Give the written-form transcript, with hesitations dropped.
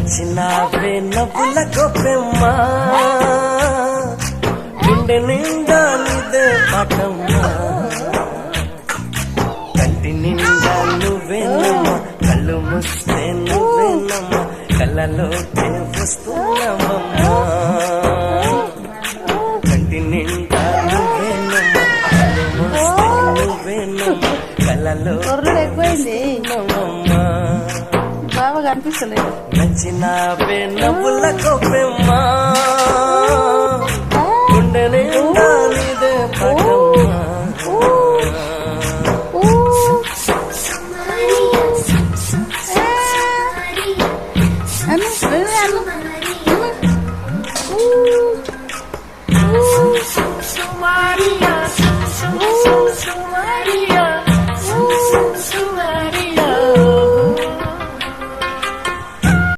నచ్చినావే నవ్వుల గొప్పెమ్మా గుండె నిండా నీదే పాటమ్మా కంటి నిండా నువ్వేనమ్మా కళ్ళు ముస్తే నువ్వేనమ్మా కళ్ళలోకే వస్తున్నావమ్మా కంటి నిండా నువ్వేనమ్మా కళ్ళు ముస్తే నువ్వేనమ్మా కళ్ళలోకే వస్తున్నావమ్మా బాగా కనిపిస్తలేదు. నచ్చినావే నవ్వుల గొప్పెమ్మా గుండె నిండా నీదే పాటమ్మా